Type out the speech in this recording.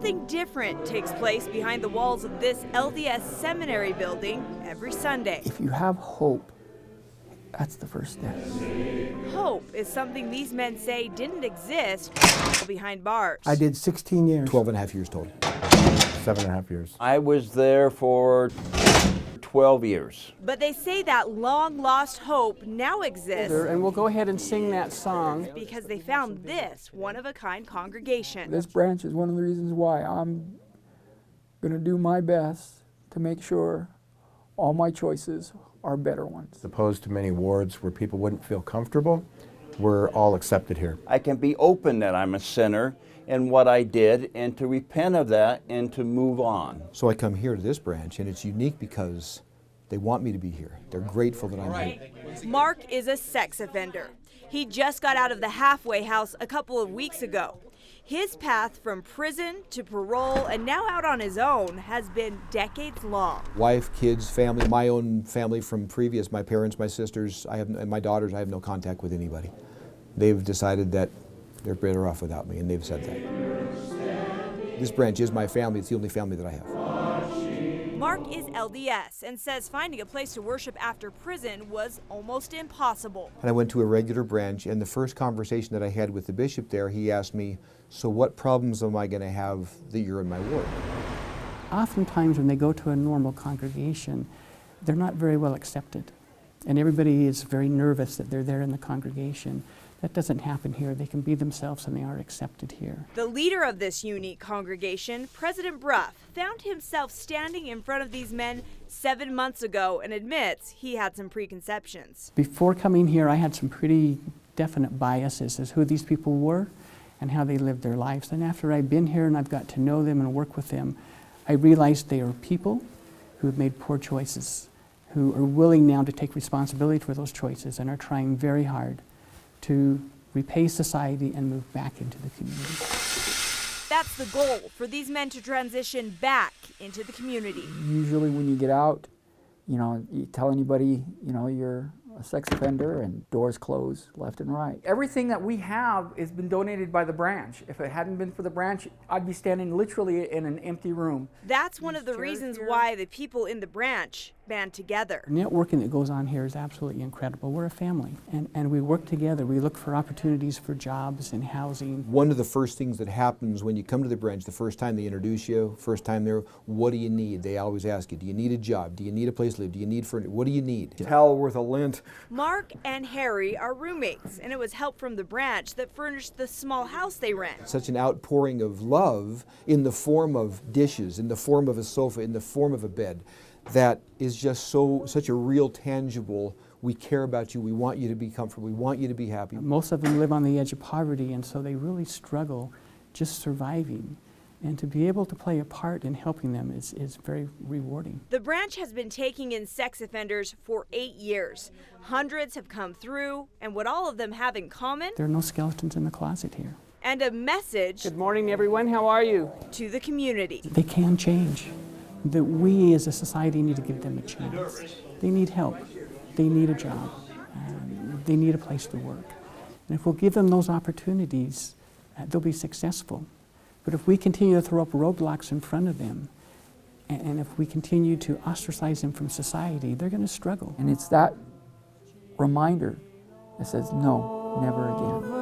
Something different takes place behind the walls of this LDS seminary building every Sunday. If you have hope, that's the first step. Hope is something these men say didn't exist behind bars. I did 16 years. 12 and a half years total. 7.5 years. I was there for 12 years. But they say that long-lost hope now exists And we'll go ahead and sing that song. because they found this one-of-a-kind congregation. This branch is one of the reasons why I'm going to do my best to make sure all my choices are better ones. As opposed to many wards where people wouldn't feel comfortable, we're all accepted here. I can be open that I'm a sinner in what I did and to repent of that and to move on. So I come here to this branch, and it's unique because they want me to be here. They're grateful that I'm here. Mark is a sex offender. He just got out of the halfway house a couple of weeks ago. His path from prison to parole and now out on his own has been decades long. Wife, kids, family, my own family from previous, my parents, my sisters, and my daughters, I have no contact with anybody. They've decided that they're better off without me, and they've said that. This branch is my family. It's the only family that I have. Mark is LDS and says finding a place to worship after prison was almost impossible. And I went to a regular branch, and the first conversation that I had with the bishop there, he asked me, so what problems am I going to have that you're in my ward? Oftentimes when they go to a normal congregation, they're not very well accepted. And everybody is very nervous that they're there in the congregation. That doesn't happen here. They can be themselves and they are accepted here. The leader of this unique congregation, President Bruff, found himself standing in front of these men 7 months ago and admits he had some preconceptions. Before coming here, I had some pretty definite biases as who these people were and how they lived their lives. And after I've been here and I've got to know them and work with them, I realized they are people who have made poor choices, who are willing now to take responsibility for those choices and are trying very hard to repay society and move back into the community. That's the goal, for these men to transition back into the community. Usually when you get out, you tell anybody, you're a sex offender and doors close left and right. Everything that we have has been donated by the branch. If it hadn't been for the branch, I'd be standing literally in an empty room. That's one of the reasons why the people in the branch band together. Networking that goes on here is absolutely incredible. We're a family, and we work together. We look for opportunities for jobs and housing. One of the first things that happens when you come to the branch, the first time they introduce you, first time there, what do you need? They always ask you, do you need a job? Do you need a place to live? Do you need furniture? What do you need? Hell worth a lint. Mark and Harry are roommates, and it was help from the branch that furnished the small house they rent. Such an outpouring of love in the form of dishes, in the form of a sofa, in the form of a bed, that is just such a real tangible, we care about you, we want you to be comfortable, we want you to be happy. Most of them live on the edge of poverty, and so they really struggle just surviving. And to be able to play a part in helping them is very rewarding. The branch has been taking in sex offenders for 8 years. Hundreds have come through, and what all of them have in common? There are no skeletons in the closet here. And a message Good morning, everyone. How are you? to the community. They can change. That we as a society need to give them a chance. They need help. They need a job. They need a place to work. And if we'll give them those opportunities, they'll be successful. But if we continue to throw up roadblocks in front of them, and if we continue to ostracize them from society, they're going to struggle. And it's that reminder that says, no, never again.